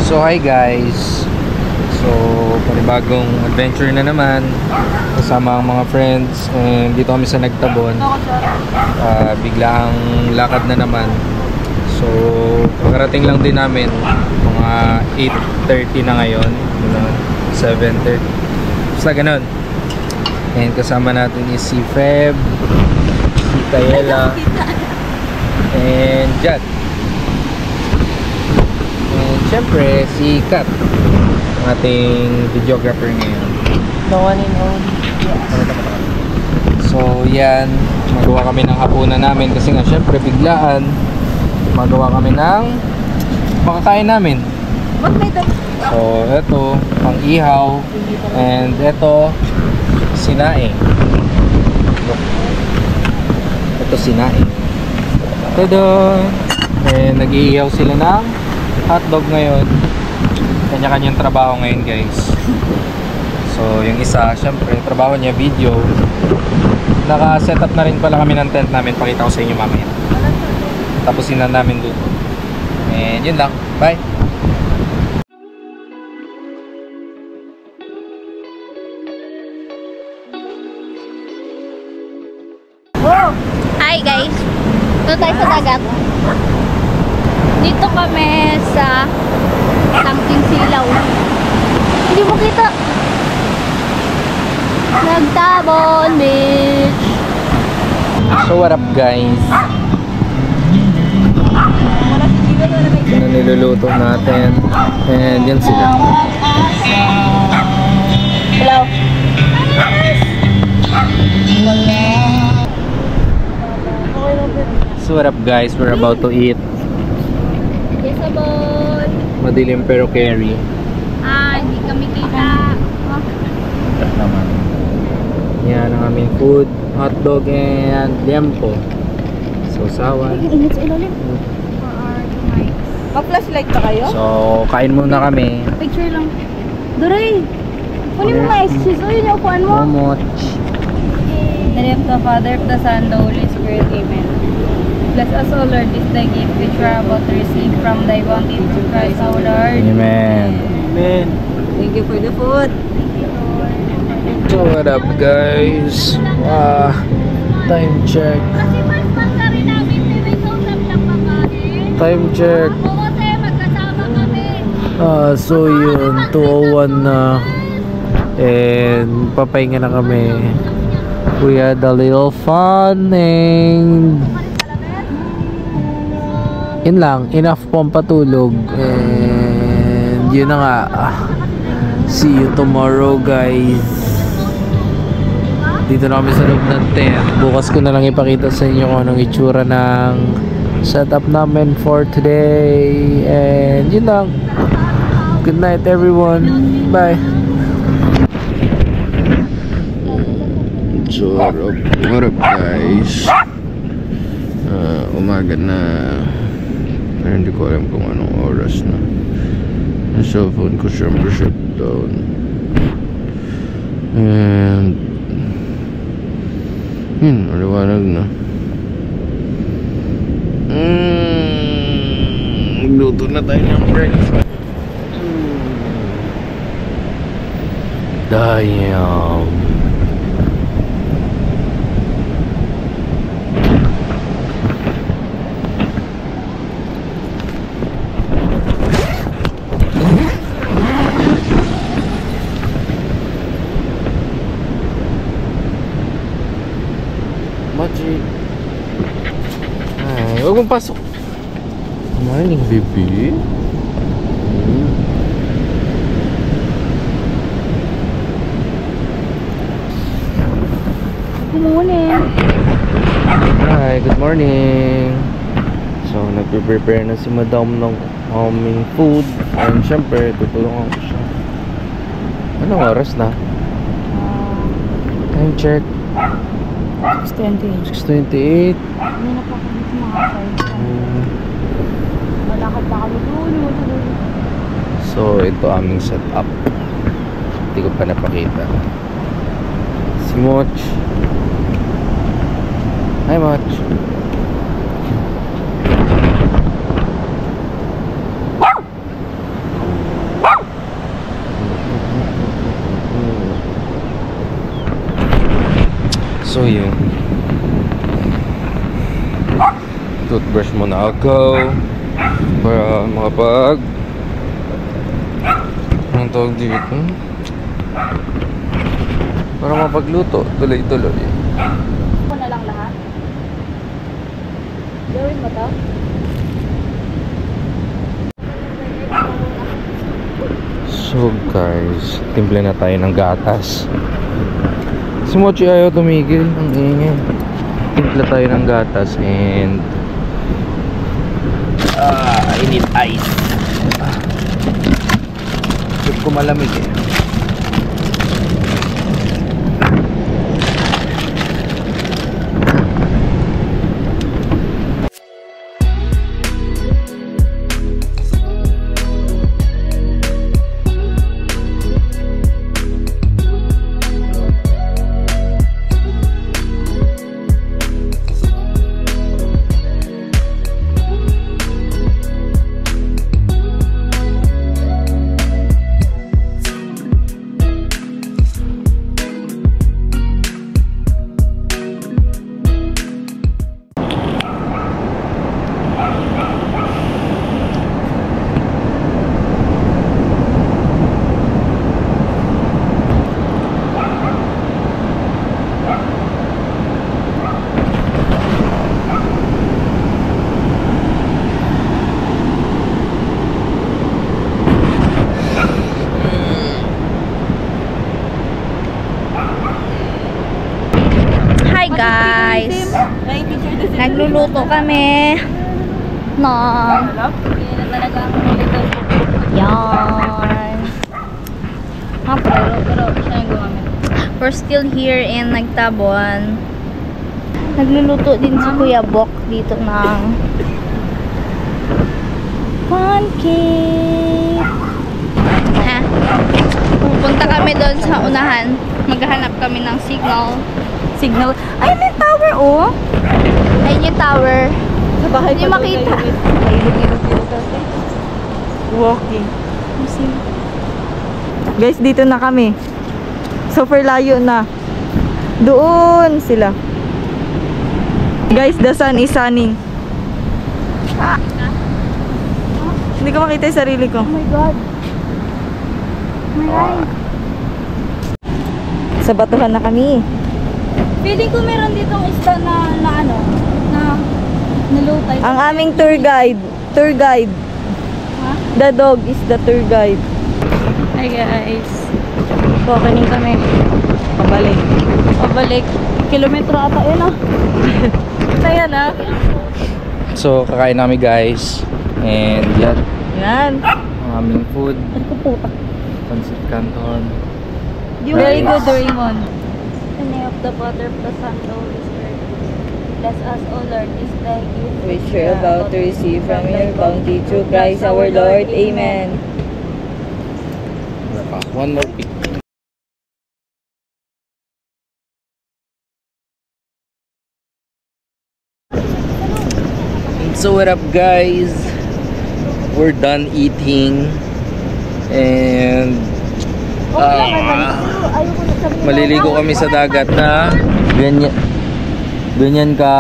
So hi guys. So panibagong adventure na naman kasama ang mga friends, and dito kami sa Nagtabon. Biglaang lakad na naman. So pagkarating lang din namin mga 8:30 na ngayon, 7:30 basta ganun. And kasama natin is si Feb, si Tayela, and Jad. And syempre si Kat, ating videographer ngayon. The one and only. Yes. So yan, magawa kami ng hapunan namin kasi nga syempre biglaan. Magawa kami ng makakain namin. So eto, pang ihaw, and eto sinaing. Ito sinaing. Tada! And nag-iihaw sila ng hotdog ngayon. Kanya-kanyang trabaho ngayon guys. So yung isa, syempre trabaho niya video. Naka-set up na rin pala kami ng tent namin. Pakita ko sa inyo mamaya. Tapusin na namin doon. And yun lang. Bye! Hi guys! Doon tayo sa dagat. Dito kami sa Tangking Silaw. Hindi mo kita. Nagtabon Beach. So what up guys? Ito na niluluto natin. And yan sila. Hello. So what up guys? We're about to eat. Yes, abon. Madilim pero carry. Hindi kami kita. Naman. Yan ang aming food. Hotdog and liempo. So sawan. Init sa ilalim. Ma-flashlight ba kayo? So kain muna kami. Picture lang. Duray! Kunin mo nga excuse. O yun yung upuan mo. Momoch. In the name of the Father, of the Son, the Holy Spirit. Amen. Bless us, O Lord, this thy gift which we are about to receive from thy bounty through Christ our Lord. Amen. Amen. Thank you for the food. So what up guys? Time check. Kasi mas magkari namin may social lang pagkain. Time check. Oo, tayo magkasama kami. So yun, 2:01 na. And papahinga na kami. We had a little fun and yun lang, enough pong patulog. And yun na nga. See you tomorrow guys. Dito na kami sa loob ng tent. Bukas ko na lang ipakita sa inyo kung anong itsura ng setup namin for today. And yun lang. Good night everyone. Bye. So what up guys? Umaga na. Pero hindi ko alam kung anong oras na. Yung cellphone ko syempre shut down. And yun, maliwanag na. Magluto na tayo ng breakfast. Damn. Ay, huwag mong pasok. Morning, baby. Good morning. Hi, good morning. So, nagpe-prepare na si Madam ng aming food. And syempre, tutulungan ko siya. Anong oras na? Time check. 6:20. 6:28. Hindi na po kami kumakain. Malakad pa kami doon. So, ito aming setup. Hindi ko pa napakita. Si Moch. Hi, Moch. So yun, toothbrush muna ako para makapag anong tawag dito, para mapagluto tuloy-tuloy. Ako na lang lahat. Gawin mo to? So guys, timple na tayo ng gatas. Si Mochi ayaw tumigil, ang ingay. Timpla tayo ng gatas and I need ice. Trip ko malamig eh. Hi guys! Nagluluto kami ng yan. Pero siya yung gumamit. We're still here in Nagtabon. Nagluluto din si Kuya Bok dito ng pancake. Pupunta kami doon sa unahan. Maghahanap kami ng signal. Ayun yung tower, oh. Ayun yung tower. Sa bahay Hindi makita. Walking. Guys, dito na kami. Super layo na. Doon sila. Guys, the sun is sunning. Hindi ko makita yung sarili ko. Oh my God. My eyes. Sa batuhan na kami. Feeling ko meron ditong isda na ano, na nalutay. Ang aming tour guide. Ha? The dog is the tour guide. Hi guys. Walking kami. Pabalik. Kilometro ata yun ah. Ito yan ah. So kakain namin guys. And yan, Yan. ang aming food. Pancit Canton. Very good, Raymond. The name of the Father, of the Son, the Holy Spirit. Bless us, O Lord, this thy gift. Which we are about to receive from your bounty through Christ our Lord. Amen. One more pick. So what up guys? We're done eating and maliligo kami sa dagat na ganyan ka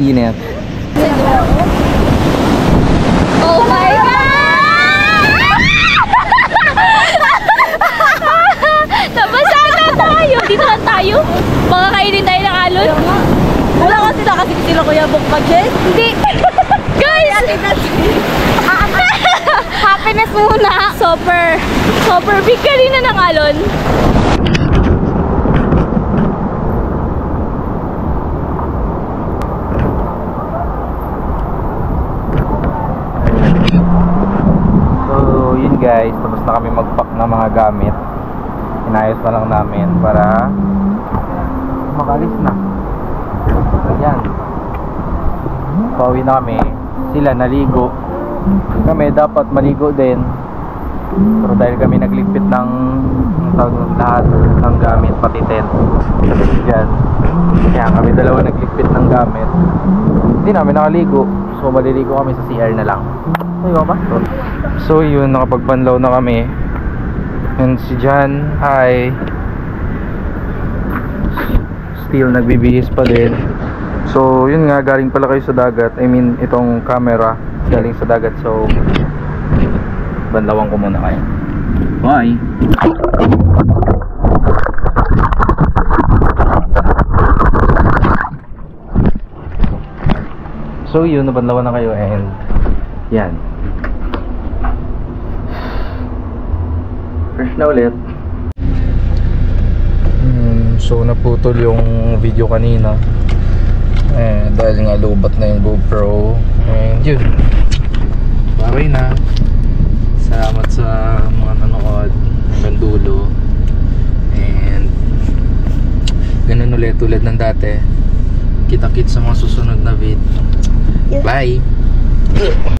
init. Oh my God! Nabasa na tayo! Dito lang tayo? Baka kainin tayo ng alon? Wala kasi sila Kuya Bok Pag-Jet. Hindi! Guys! Happiness muna! Super big kanina ng alon. So yun guys, tapos na kami mag-pack ng mga gamit. Inayos na lang namin para makalis na. Ayan. Pauwi na kami. Sila naligo. Kami dapat maligo din. Pero dahil kami nagligpit ng lahat ng gamit, pati tent. Yan. Kaya kami dalawa nagligpit ng gamit. Hindi namin nakaligo. So maliligo kami sa CR na lang. Ayun ba? So yun, nakapagpanlaw na kami. And si Jan, hi. still nagbibihis pa din. So yun nga, galing pala kayo sa dagat. I mean, itong camera galing sa dagat. So banlawan ko muna kayo. Bye. So yun, nabanlawan na kayo and yan. Fresh na ulit. So naputol yung video kanina dahil nga lubat na yung GoPro. And yun, bye na. Salamat sa mga nanood hanggang dulo. And ganun ulit tulad ng dati. Kita-kits sa mga susunod na vid. Bye!